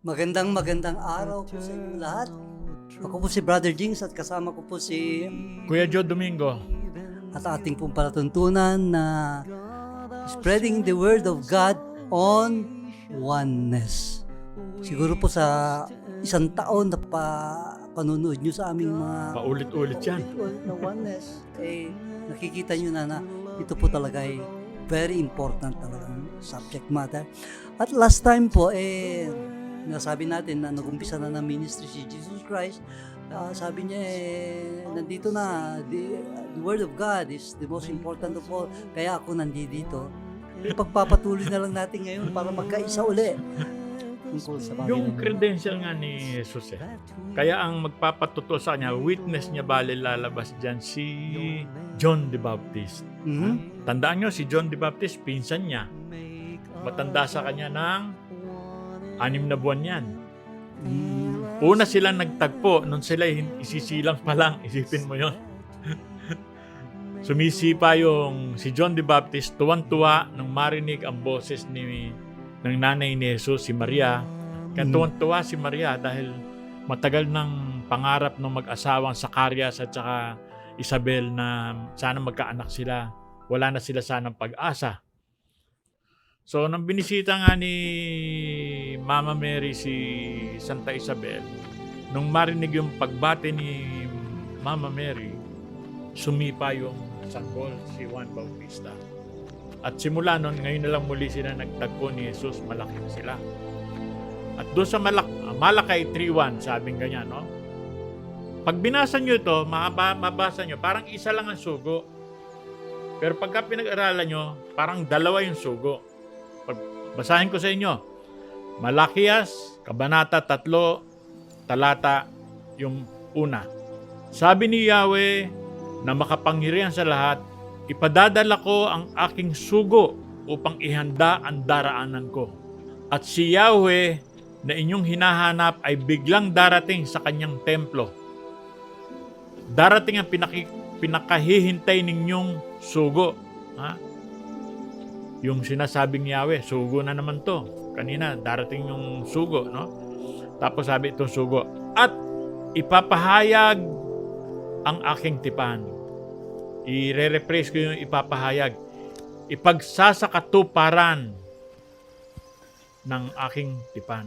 Magandang araw po sa inyo lahat. Ako po si Brother Jings at kasama ko po si Kuya Joe Domingo. at ating pong palatuntunan na spreading the word of God on oneness. Siguro po sa isang taon na panunood nyo sa aming mga Paulit-ulit yan. ulit na oneness, nakikita nyo na ito po talaga ay very important talagang subject matter. At last time po, nasabi natin na nag-umpisa na ng ministry si Jesus Christ. Sabi niya, nandito na, the Word of God is the most important of all. Kaya ako nandito. Ipagpapatuloy na lang natin ngayon para magkaisa uli. Tungkol sa bagay Yung na- credential nga ni Jesus Kaya ang magpapatuto sa kanya, witness niya bale lalabas dyan si John the Baptist. Mhm. Tandaan nyo, si John the Baptist, pinsan niya. Matanda sa kanya ng 6 na buwan yan. Una sila nagtagpo, nung sila isisilang pa lang, isipin mo yon. Sumisipa yung si John the Baptist, tuwan-tuwa nung marinig ang boses ng nanay ni Jesus, si Maria. Kaya tuwan-tuwa si Maria dahil matagal ng pangarap ng mag-asawang Zacarias at saka Isabel na sana magkaanak sila. Wala na sila sanang pag-asa. So, nang binisita nga ni Mama Mary si Santa Isabel, nung marinig yung pagbati ni Mama Mary, sumipa yung sanggol si Juan Bautista. At simula nun, ngayon na lang muli sila nagtagpo ni Jesus, malaki na sila. At doon sa Malakay 3:1, sabing ganyan, no? Pag binasa nyo ito, mabasa nyo, parang isa lang ang sugo. Pero pagka pinag-aralan nyo, parang dalawa yung sugo. Basahin ko sa inyo. Malakias, Kabanata 3, talata yung una. Sabi ni Yahweh na makapangyarihan sa lahat, ipadadala ko ang aking sugo upang ihanda ang daraanan ko. At si Yahweh na inyong hinahanap ay biglang darating sa kanyang templo. Darating ang pinakahihintay ninyong sugo. Ha? Yung sinasabing Yahweh, sugo na naman to. Kanina, darating yung sugo, no? Tapos sabi itong sugo, at ipapahayag ang aking tipan. I-rephrase ko yung ipapahayag. Ipagsasakatuparan ng aking tipan.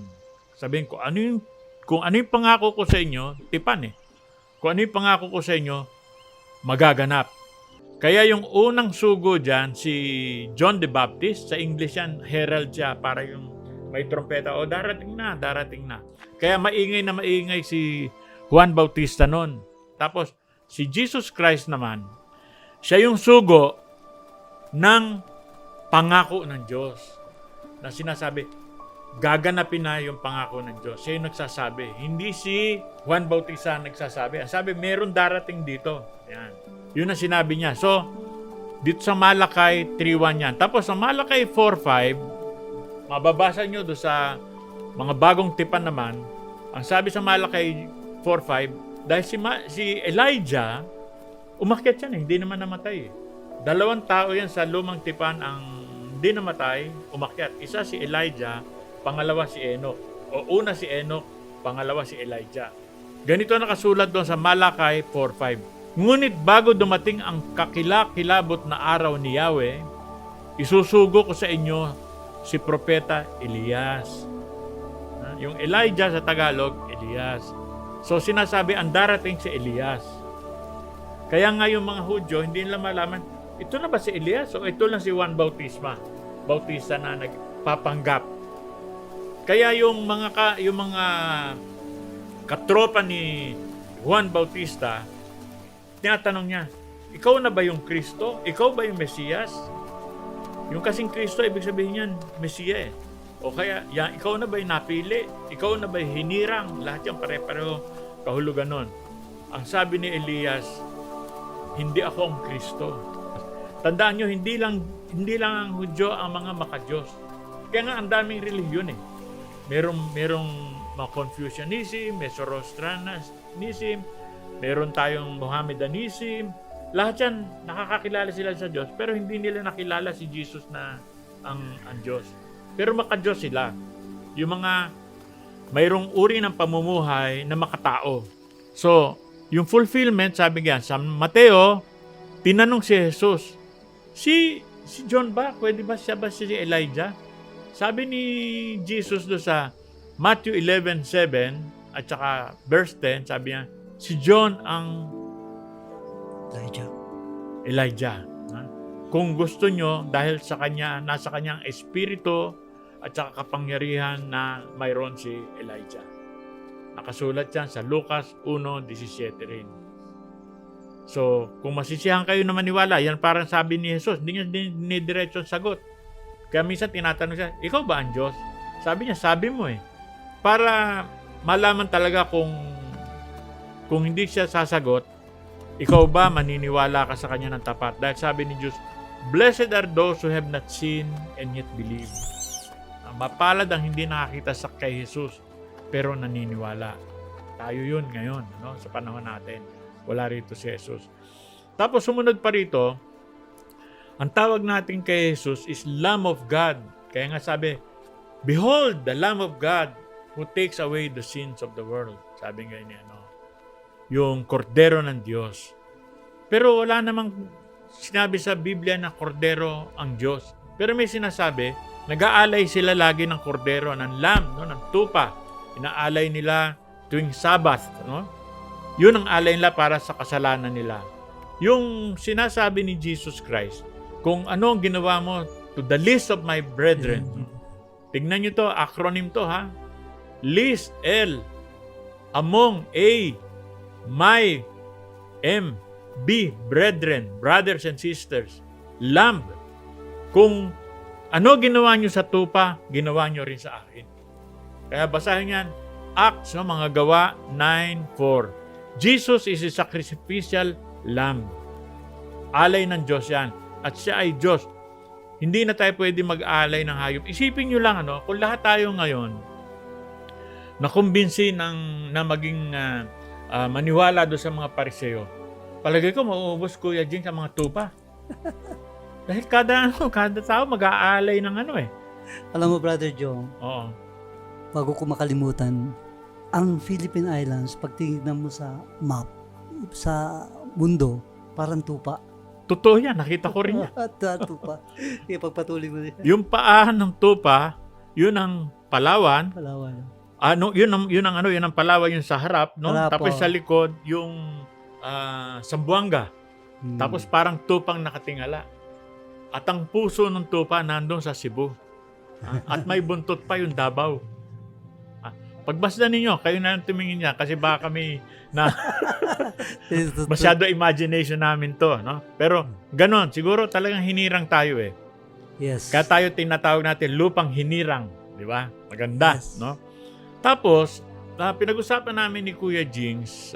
Sabihin ko, kung ano yung pangako ko sa inyo, tipan eh. Kung ano yung pangako ko sa inyo, magaganap. Kaya yung unang sugo dyan, si John the Baptist, sa English yan, herald siya, para yung may trompeta, o darating na. Kaya maingay si Juan Bautista nun. Tapos, si Jesus Christ naman, siya yung sugo ng pangako ng Diyos. Na sinasabi, gaganapin na yung pangako ng Diyos. Siya yung nagsasabi. Hindi si Juan Bautista nagsasabi. Ang sabi, meron darating dito. Yan. Yun ang sinabi niya. So, dito sa Malakay 3:1 yan. Tapos sa Malakay 4:5, mababasa nyo doon sa mga bagong tipan naman, ang sabi sa Malakay 4:5, dahil si Elijah, umakyat yan hindi naman namatay. 2 tao yan sa lumang tipan ang hindi namatay, umakyat. Isa si Elijah, pangalawa si Enoch. O una si Enoch, pangalawa si Elijah. Ganito nakasulat doon sa Malakay 4:5. Ngunit bago dumating ang kakilakilabot na araw ni Yahweh, isusugo ko sa inyo si Propeta Elias. Yung Elijah sa Tagalog, Elias. So sinasabi, ang darating si Elias. Kaya nga yung mga Hudyo, hindi nila malaman, ito na ba si Elias o ito lang si Juan Bautista na nagpapanggap. Kaya yung mga katropa ni Juan Bautista, tinatanong niya, ikaw na ba yung Kristo? Ikaw ba yung Mesiyas? Yung kasing Kristo, ibig sabihin yan, Mesiya eh. O kaya, ikaw na ba yung napili? Ikaw na ba yung hinirang? Lahat yan pare-pareho kahulugan nun. Ang sabi ni Elias, hindi ako ang Kristo. Tandaan nyo, hindi lang ang Hudyo ang mga makadiyos. Kaya nga, ang daming relihiyon eh. Merong mga Confucianism, may Zoroastrianism, meron tayong Mohammedanism. Lahat yan, nakakakilala sila sa Diyos, pero hindi nila nakilala si Jesus na ang Diyos. Pero makadiyos sila. Yung mga mayroong uri ng pamumuhay na makatao. So, yung fulfillment, sabi nga, sa Mateo, tinanong si Jesus, si John ba? Pwede ba siya ba si Elijah? Sabi ni Jesus do sa Matthew 11:7 at saka verse 10, sabi niya, si John ang Elijah. Kung gusto nyo, dahil sa kanya, nasa kanyang espiritu at saka kapangyarihan na mayroon si Elijah. Nakasulat yan sa Lucas 1:17 rin. So, kung masisiyahan kayo na maniwala, yan parang sabi ni Jesus, hindi niya dinidiretso sagot. Kaya minsan tinatanong siya, ikaw ba ang Diyos? Sabi niya, sabi mo eh. Para malaman talaga kung hindi siya sasagot, ikaw ba maniniwala ka sa kanya ng tapat? Dahil sabi ni Diyos, blessed are those who have not seen and yet believe. Mapalad ang hindi nakakita sa kay Jesus, pero naniniwala. Tayo yun ngayon, sa panahon natin. Wala rito si Jesus. Tapos sumunod pa rito, ang tawag natin kay Jesus is Lamb of God. Kaya nga sabi, behold, the Lamb of God who takes away the sins of the world. Sabi nga niya, yung kordero ng Diyos. Pero wala namang sinabi sa Biblia na kordero ang Diyos. Pero may sinasabi, nag-aalay sila lagi ng kordero, ng lamb, ng tupa. Inaalay nila tuwing Sabbath. Yun ang alay nila para sa kasalanan nila. Yung sinasabi ni Jesus Christ, kung ano ang ginawa mo to the least of my brethren. Tignan nyo to, acronym to ha. Least, L. Among, A. My, M. B. Brethren, brothers and sisters. Lamb. Kung ano ginawa nyo sa tupa, ginawa nyo rin sa akin. Kaya basahin yan, Acts, mga gawa 9:4. Jesus is a sacrificial lamb. Alay ng Diyos yan. At siya ay Diyos. Hindi na tayo pwede mag-alay ng hayop. Isipin nyo lang, kung lahat tayo ngayon nakumbinsi na maging maniwala doon sa mga Pariseo, palagay ko mauubos Kuya Jing sa mga tupa. Dahil kada tao mag-aalay ng Alam mo, Brother Joe, Oo. bago ko makalimutan, ang Philippine Islands, pag tingnan mo sa map, sa mundo, parang tupa. Totoo yan, nakita ko rin yan. Tupa. Kaya pagpatuloy mo din. Yung paahan ng tupa, yun ang Palawan. Palawan. Yun ang Palawan yung sa harap, no? Harap, Tapos sa likod yung Zamboanga. Tapos parang tupang nakatingala. At ang puso ng tupa nandun sa Cebu. At may buntot pa yung Davao. Pagbasdan ninyo, kayo na lang tumingin niya kasi baka kami na masyado imagination namin to, no? Pero ganon, siguro talagang hinirang tayo eh. Yes. Kaya tayo tinatawag natin lupang hinirang, di ba? Maganda, Yes. no? Tapos, pinag-usapan namin ni Kuya Jings,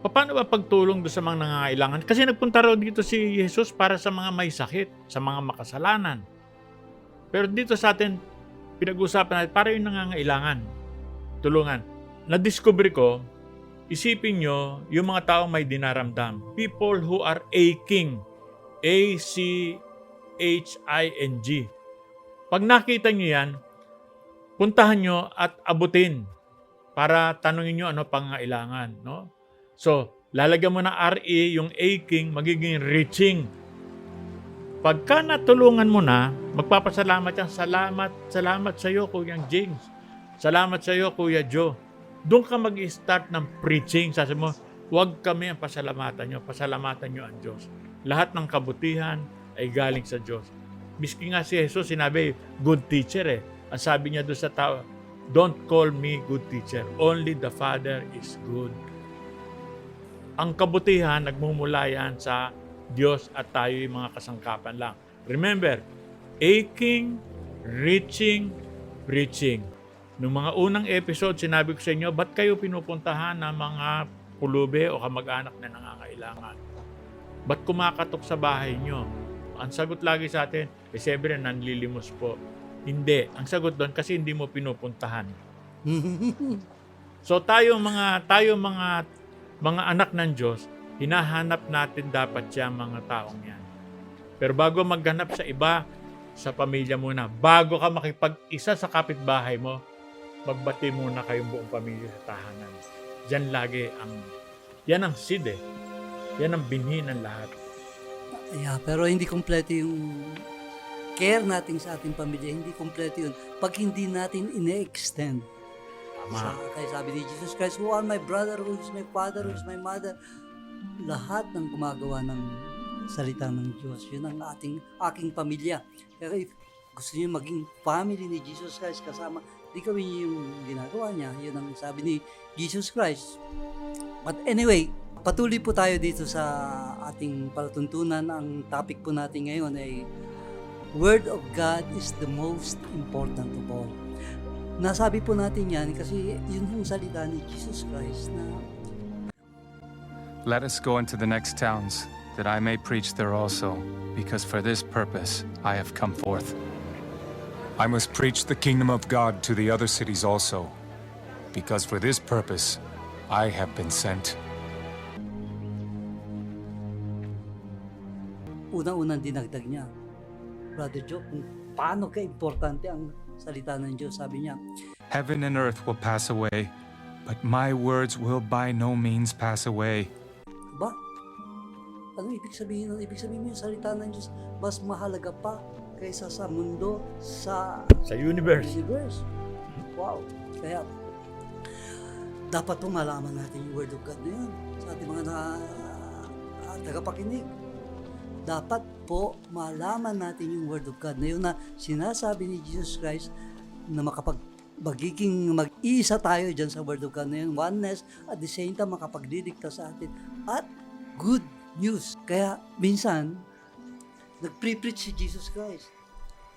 paano ba pagtulong doon sa mga nangangailangan? Kasi nagpunta raw dito si Jesus para sa mga may sakit, sa mga makasalanan. Pero dito sa atin, pinag-usapan natin para yung nangangailangan. Tulungan. Na-discover ko, isipin nyo yung mga taong may dinaramdam. People who are aching. A-C-H-I-N-G. Pag nakita nyo yan, puntahan nyo at abutin para tanungin nyo ano pangailangan, no? So, lalagyan mo na RE, yung aching, magiging reaching. Pagka natulungan mo na, magpapasalamat yan. Salamat sa iyo, Kuya James. Salamat sa iyo, Kuya Joe. Doon ka mag-start ng preaching. Sabi mo, huwag kami ang pasalamatan nyo. Pasalamatan nyo ang Diyos. Lahat ng kabutihan ay galing sa Diyos. Miski nga si Jesus, sinabi, good teacher eh. Ang sabi niya doon sa tao, don't call me good teacher. Only the Father is good. Ang kabutihan, nagmumula yan sa Diyos at tayo yung mga kasangkapan lang. Remember, aching, reaching, preaching. Noong mga unang episode, sinabi ko sa inyo, ba't kayo pinupuntahan ng mga pulube o kamag-anak na nangangailangan? Ba't kumakatok sa bahay nyo? Ang sagot lagi sa atin, siyempre nanlilimos po. Hindi. Ang sagot doon, kasi hindi mo pinupuntahan. So tayo mga anak ng Diyos, hinahanap natin dapat siya mga taong yan. Pero bago maghanap sa iba, sa pamilya muna. Bago ka makipag-isa sa kapitbahay mo, magbati muna kayong buong pamilya sa tahanan. Yan ang seed eh. Yan ang binhi ng lahat. Yeah, pero hindi kompleto yung care natin sa ating pamilya. Hindi kompleto yun pag hindi natin ine-extend. Kaya sabi ni Jesus Christ, who are my brother, who is my father, who is my mother. Lahat ng gumagawa ng salita ng Diyos. Yun ang aking pamilya. Kaya if gusto niyo maging family ni Jesus Christ kasama, di kami yung ginagawa niya. Yun ang sabi ni Jesus Christ. But anyway, patuloy po tayo dito sa ating palatuntunan. Ang topic po natin ngayon ay Word of God is the most important of all. Nasabi po natin yan kasi yun yung salita ni Jesus Christ na Let us go into the next towns, that I may preach there also, because for this purpose I have come forth. I must preach the kingdom of God to the other cities also, because for this purpose I have been sent. unang-unang dinagdag niya. Brother Joe, kung paano ka-importante ang salita ng Diyos, sabi niya, Heaven and earth will pass away, but my words will by no means pass away. ba? Ano ibig sabihin nun? Ibig sabihin yung salita ng Diyos, mas mahalaga pa kaysa sa mundo, sa universe. Wow. Kaya, dapat pong malaman natin yung Word of God na yun sa ating mga tagapakinig. Dapat po malaman natin yung Word of God na yun na sinasabi ni Jesus Christ na magiging mag-iisa tayo dyan sa Word of God na yun, oneness, at the same time makapagdidikta sa atin at good news. Kaya minsan, nag-pre-preach si Jesus Christ.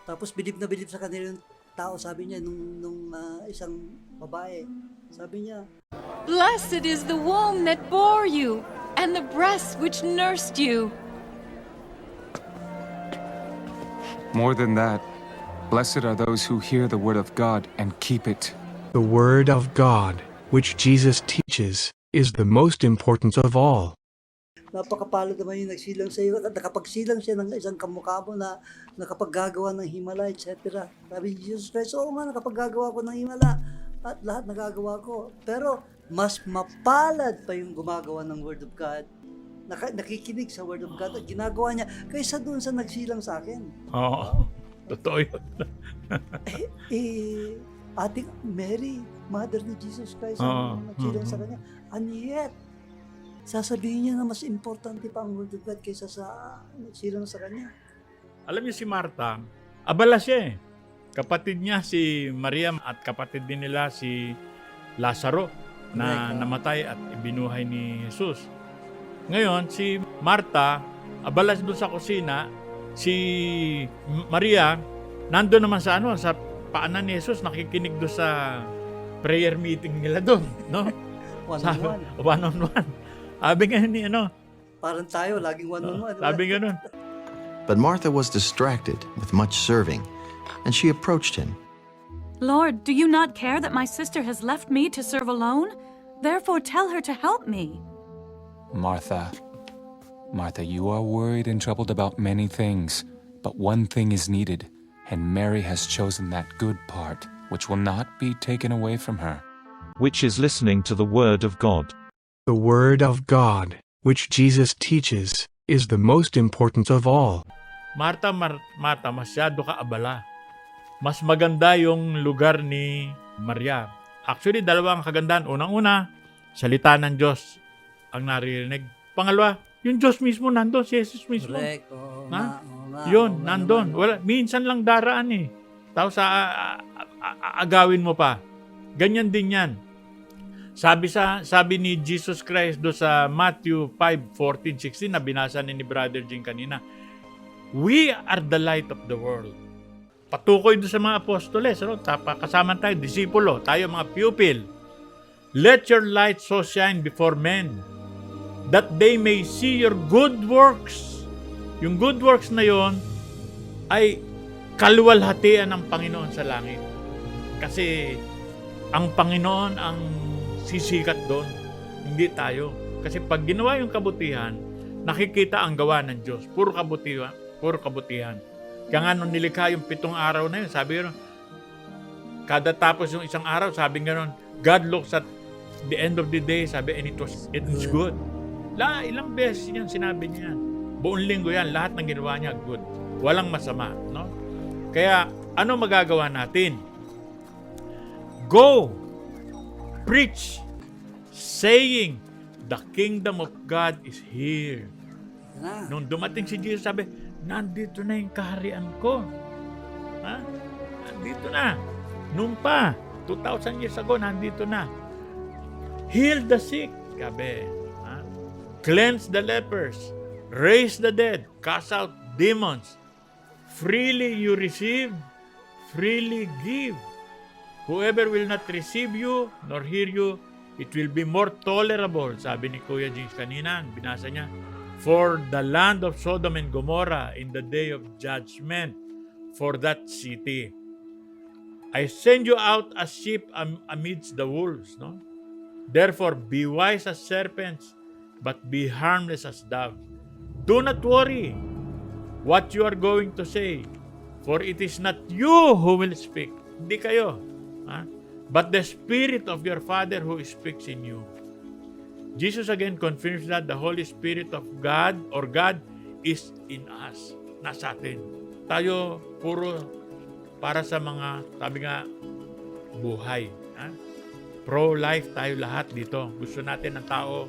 Tapos bilib na bilib sa kanila yung tao, sabi niya nung isang babae, sabi niya, Blessed is the womb that bore you, and the breast which nursed you. More than that, blessed are those who hear the word of God and keep it. The Word of God, which Jesus teaches, is the most important of all. napakapalad naman yung nagsilang sa iyo at nakapagsilang siya ng isang kamukha mo na nakapaggagawa ng himala, etc. Sabi ni Jesus Christ, oo nga, nakapaggagawa ko ng himala at lahat nagagawa ko. Pero mas mapalad pa yung gumagawa ng Word of God, nakikinig sa Word of God at ginagawa niya kaysa doon sa nagsilang sa akin. Oo, totoo yun. Ating Mary, mother ni Jesus Christ, Oo. nagsilang sa kanya. And yet, sasabihin niya na mas importante pa ang Word of God kaysa sa nagsilang sa kanya. Alam niyo si Martha, abala siya eh. Kapatid niya si Maria at kapatid din nila si Lazaro na namatay at ibinuhay ni Jesus. Ngayon, si Martha, abala doon sa kusina, si Maria, nandun naman sa sa paanan ni Jesus, nakikinig doon sa prayer meeting nila doon, no? One-on-one. One-on-one. Sabi nga ni Parang tayo, laging one-on-one. sabi nga nun, But Martha was distracted with much serving, and she approached him. Lord, do you not care that my sister has left me to serve alone? Therefore tell her to help me. Martha, Martha, you are worried and troubled about many things, but one thing is needed, and Mary has chosen that good part, which will not be taken away from her. Which is listening to the Word of God. The Word of God, which Jesus teaches, is the most important of all. Martha, masyado ka abala. Mas maganda yung lugar ni Maria. Actually, dalawang kagandahan. Unang-una, salita ng Diyos ang naririnig. Pangalawa, yung Diyos mismo nandun, si Jesus mismo. Correct. Oo, Ha? oo nga, Yun, oo nga nandun. naman. Wala, minsan lang daraan eh. Tapos agawin mo pa. Ganyan din yan. Sabi ni Jesus Christ do sa Matthew 5:14-16 na binasa ni Brother Jing kanina. We are the light of the world. Patukoy do sa mga apostoles, kasama tayo, disipulo, tayo mga pupil. Let your light so shine before men that they may see your good works. Yung good works na yon ay kaluwalhatian ng Panginoon sa langit. Kasi ang Panginoon ang sisikat doon, hindi tayo. Kasi pag ginawa yung kabutihan, nakikita ang gawa ng Diyos. Puro kabutihan. Kaya nga nung nilikha yung 7 araw na yun, sabi yun, kada tapos yung isang araw, sabi nga nun, God looks at the end of the day, sabi, and it's good. Ilang beses yan, sinabi niya yan. Buong linggo yan, lahat ng ginawa niya, good. Walang masama, no? Kaya, ano magagawa natin? Go! Preach! Saying, the kingdom of God is here. Na. Nung dumating si Jesus, sabi, nandito na yung kaharian ko. Ha? Nandito na. Nung pa, 2,000 years ago, nandito na. Heal the sick, sabi. Ha? Cleanse the lepers. Raise the dead. Cast out demons. Freely you receive, freely give. Whoever will not receive you, nor hear you, it will be more tolerable. Sabi ni Kuya James kanina, binasa niya. For the land of Sodom and Gomorrah in the day of judgment for that city. I send you out as sheep amidst the wolves. No? Therefore, be wise as serpents, but be harmless as doves. Do not worry what you are going to say, for it is not you who will speak. Hindi kayo. Ha? But the Spirit of your Father who speaks in you. Jesus again confirms that the Holy Spirit of God or God is in us. Nasa atin. Tayo puro para sa mga, sabi nga, buhay. Ha? Pro-life tayo lahat dito. Gusto natin ng tao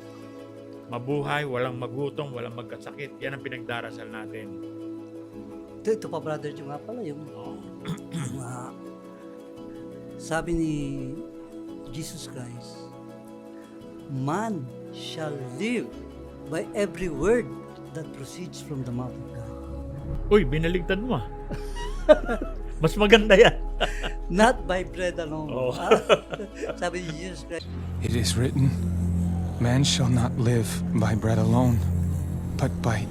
mabuhay, walang magutom, walang magkasakit. Yan ang pinagdarasal natin. Ito pa, brother, yung nga pala, yung sabi ni Jesus Christ, man shall live by every word that proceeds from the mouth of God. Uy, binaligtad mo ah. Mas maganda yan. Not by bread alone. Oh. Sabi ni Jesus Christ, It is written, man shall not live by bread alone, but by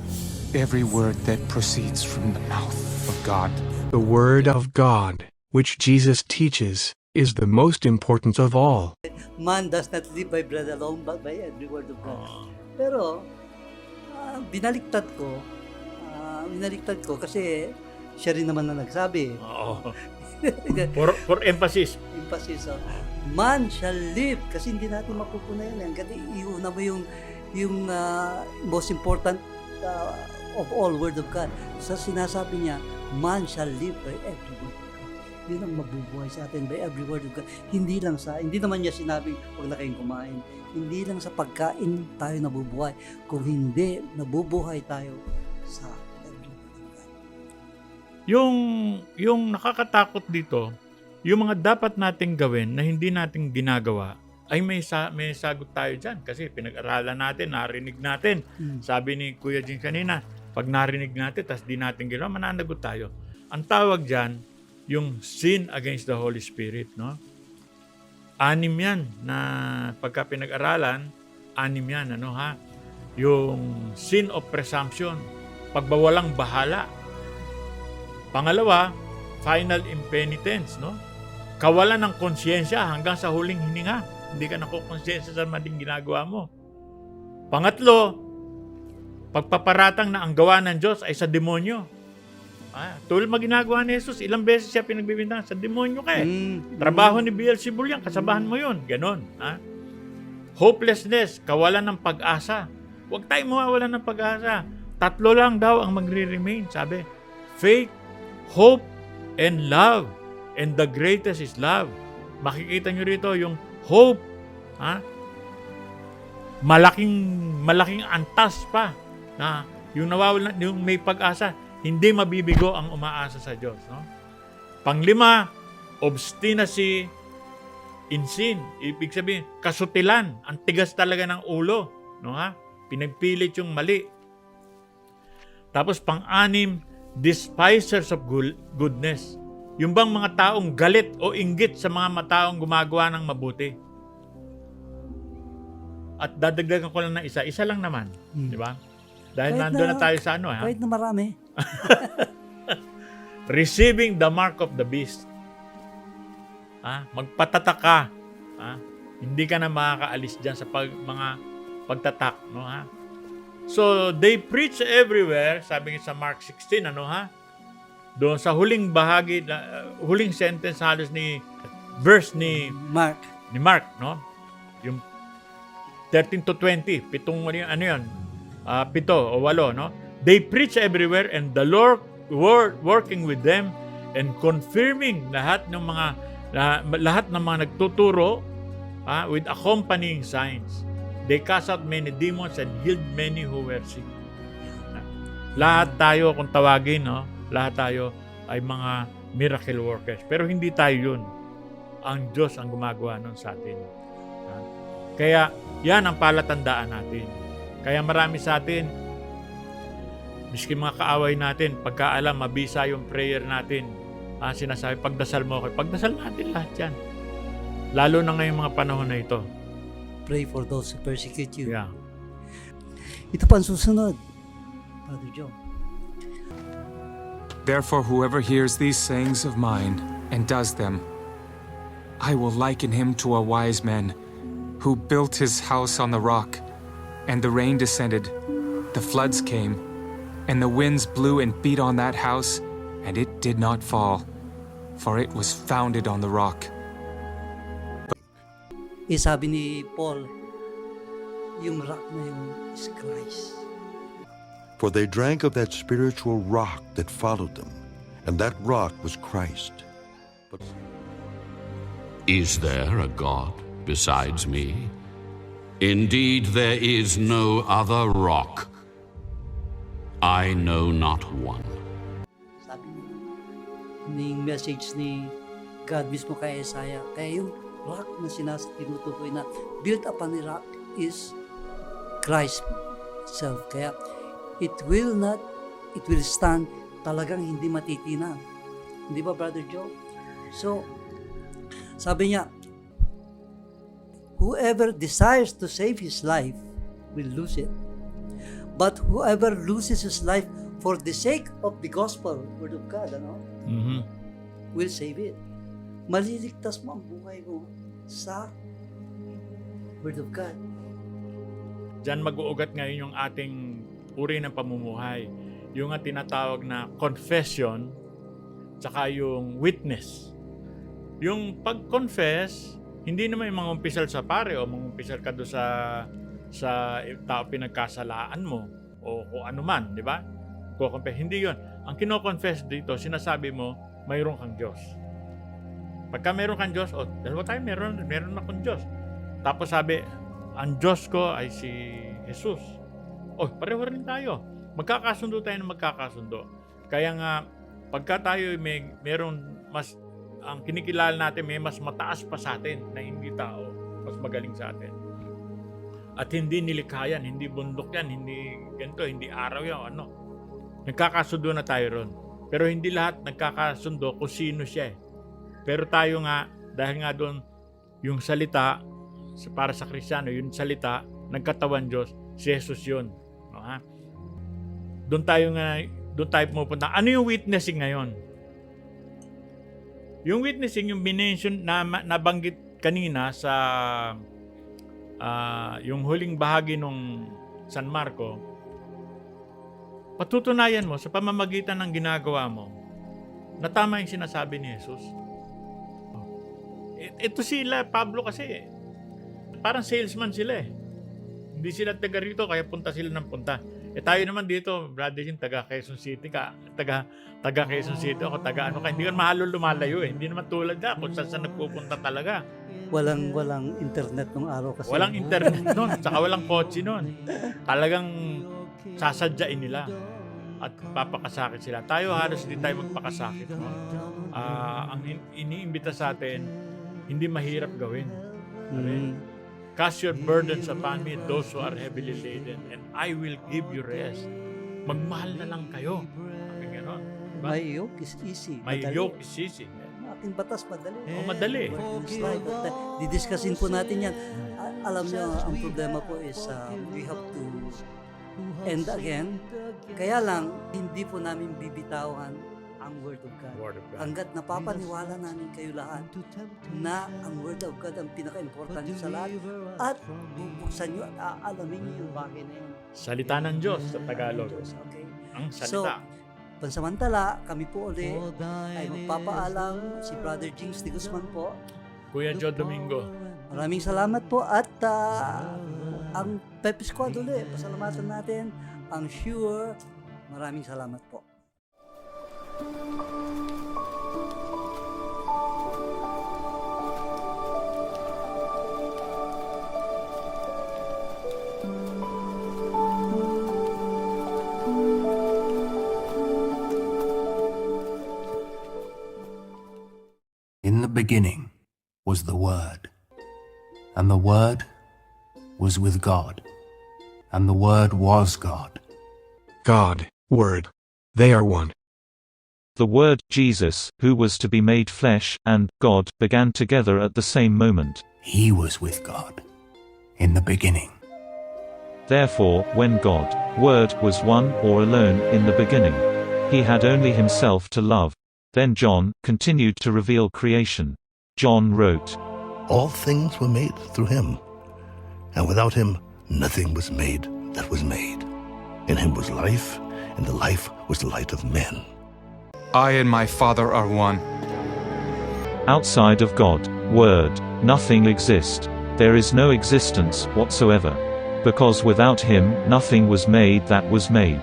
every word that proceeds from the mouth of God. The Word of God, which Jesus teaches, is the most important of all. man does not live by bread alone, but by every word of God. Pero, binaliktad ko kasi siya rin naman na nagsabi. Oo. For emphasis. Emphasis, man shall live, kasi hindi natin mapupunayan yan. Kasi iuna mo yung most important of all word of God. Sa sinasabi niya, man shall live by every word of God. Yun ang mabubuhay sa atin by every word of God. Hindi naman niya sinabing huwag na kayong kumain. Hindi lang sa pagkain tayo nabubuhay. Kung hindi, nabubuhay tayo sa every word of God. Yung nakakatakot dito, yung mga dapat nating gawin na hindi nating ginagawa, ay may sagot tayo dyan. Kasi pinag-aralan natin, narinig natin. Sabi ni Kuya Jing kanina, pag narinig natin, tas di natin ginawa, mananagot tayo. Ang tawag dyan, yung sin against the Holy Spirit, no? 6 yan na pagka pinag-aralan, 6 yan, ano ha? Yung sin of presumption, pagbawalang bahala. Pangalawa, final impenitence, no? Kawalan ng konsyensya hanggang sa huling hininga. Hindi ka nakukonsensya sa maling ginagawa mo. Pangatlo, pagpaparatang na ang gawa ng Diyos ay sa demonyo. Tulad ginagawa ni Jesus, ilang beses siya pinagbibintang sa demonyo ka eh. Trabaho ni Beelzebul yan, kasabahan mo yun. Ganon. Hopelessness, kawalan ng pag-asa. Huwag tayong mawawalan ng pag-asa. 3 lang daw ang magre-remain, sabi. Faith, hope, and love. And the greatest is love. Makikita nyo rito yung hope. Malaking antas pa na yung nawawalan, yung may pag-asa. Hindi mabibigo ang umaasa sa Diyos. No? Panglima, obstinacy in sin. Ibig sabihin, kasutilan. Ang tigas talaga ng ulo. No, ha? Pinagpilit yung mali. Tapos pang-anim, despisers of goodness. Yung bang mga taong galit o inggit sa mga taong gumagawa ng mabuti. At dadagdagan ko lang na isa lang naman. Di ba? Dahil nandun na tayo sa ano. Kahit na marami. Receiving the mark of the beast. Magpatatak ka. Hindi ka na makakaalis dyan sa mga pagtatak. No, ha? So, they preach everywhere. Sabi nga sa Mark 16, ano ha? doon sa huling bahagi, huling sentence halos verse ni Mark, Mark, no? Yung 13 to 20, pitong ano yun, 7 o 8, no? They preach everywhere and the Lord working with them and confirming lahat ng mga nagtuturo with accompanying signs. They cast out many demons and healed many who were sick. Lahat tayo, kung tawagin, no? Lahat tayo ay mga miracle workers. Pero hindi tayo yun. Ang Diyos ang gumagawa nun sa atin. Kaya yan ang palatandaan natin. Kaya marami sa atin, miski mga kaaway natin, pagkaalam, mabisa yung prayer natin, sinasabi, pagdasal mo ako. Pagdasal natin lahat yan. Lalo na ngayong mga panahon na ito. pray for those who persecute you. Yeah. Ito pa ang susunod, Brother Joe. Therefore, whoever hears these sayings of mine and does them, I will liken him to a wise man who built his house on the rock, and the rain descended, the floods came, and the winds blew and beat on that house, and it did not fall, for it was founded on the rock. Sabi ni Paul, yung rock na yun is Christ. For they drank of that spiritual rock that followed them, and that rock was Christ. Is there a God besides me? Indeed, there is no other rock. I know not one. Sabi ni message ni God mismo kay Isaiah, kaya yung rock na tinutukoy na built upon the rock is Christ itself. Kaya it will stand, talagang hindi matitinag. Hindi ba, Brother Joe? So, sabi niya, whoever desires to save his life will lose it. But whoever loses his life for the sake of the gospel, word of God, will save it. Maliligtas mo ang buhay mo sa word of God. Diyan mag-uugat ngayon yung ating uri ng pamumuhay. Yung nga tinatawag na confession, tsaka yung witness. Yung pag-confess, hindi naman yung mangumpisal sa pare o mangumpisal ka doon sa tao pinagkasalaan mo o kung ano man, di ba? Hindi yun. Ang kino-confess dito, sinasabi mo, mayroon kang Diyos. Pagka mayroon kang Diyos, dalawa tayo, meron akong Diyos. Tapos sabi, ang Diyos ko ay si Jesus. Pareho rin tayo. Magkakasundo tayo na magkakasundo. Kaya nga, pagka tayo meron mas, ang kinikilala natin may mas mataas pa sa atin na hindi tao, mas magaling sa atin. At hindi nilikha yan, hindi bundok yan, hindi ganito, hindi araw yan, ano. Nagkakasundo na tayo ron. Pero hindi lahat nagkakasundo kung sino siya eh. Pero tayo nga, dahil nga doon, yung salita, para sa Kristiyano, yung salita, nagkatawan Diyos, si Jesus yun. Doon tayo pumupunta. Ano yung witnessing ngayon? Yung witnessing, yung binention na nabanggit kanina sa yung huling bahagi nung San Marco, patutunayan mo sa pamamagitan ng ginagawa mo na tama yung sinasabi ni Jesus. Ito sila, Pablo kasi, parang salesman sila eh. Hindi sila taga rito, kaya punta sila ng punta. Tayo naman dito, brother, yung taga Quezon City ka, taga Quezon City ako, taga ano ka, hindi ka mahalo lumalayo eh. Hindi naman tulad ka kung saan nagpupunta talaga. Walang internet nung araw kasi. Walang internet noon, saka walang kotse noon. Talagang sasadyain nila at papakasakit sila. Tayo halos hindi tayo magpakasakit. No? Ang iniimbita sa atin, hindi mahirap gawin. Cast your burdens upon me, those who are heavily laden, and I will give you rest. Magmahal na lang kayo. Sabi gano'n. Diba? My yoke is easy. My yoke is easy. Aking batas, madali. Madali. Didiscussing po natin yan. Alam niyo, ang problema po is we have to end again. Kaya lang, hindi po namin bibitawan ang Word of God. Hanggat napapaniwala namin kayo lahat na ang Word of God ang pinaka-importante sa lahat at bubuksan nyo at aalamin nyo yung bagay na yun. Salita ng Diyos sa Tagalog. Okay. Ang salita. pansamantala, kami po uli ay magpapaalam. Si Brother James de Guzman po. Kuya Joe Domingo. Maraming salamat po at ang Pepe Squad uli, pasalamatan natin ang Sure. Maraming salamat po. In the beginning was the Word, and the Word was with God, and the Word was God. God, Word. They are one. The Word, Jesus, who was to be made flesh, and God, began together at the same moment. He was with God in the beginning. Therefore, when God, Word, was one or alone in the beginning, he had only himself to love. Then John continued to reveal creation. John wrote, All things were made through him, and without him nothing was made that was made. In him was life, and the life was the light of men. I and my Father are one. Outside of God, Word, nothing exists. There is no existence whatsoever. Because without him, nothing was made that was made.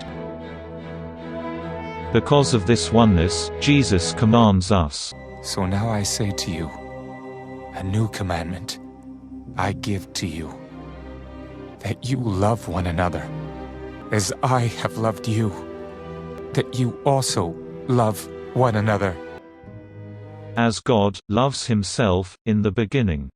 Because of this oneness, Jesus commands us. So now I say to you, a new commandment I give to you, that you love one another, as I have loved you, that you also love one another. As God loves himself in the beginning.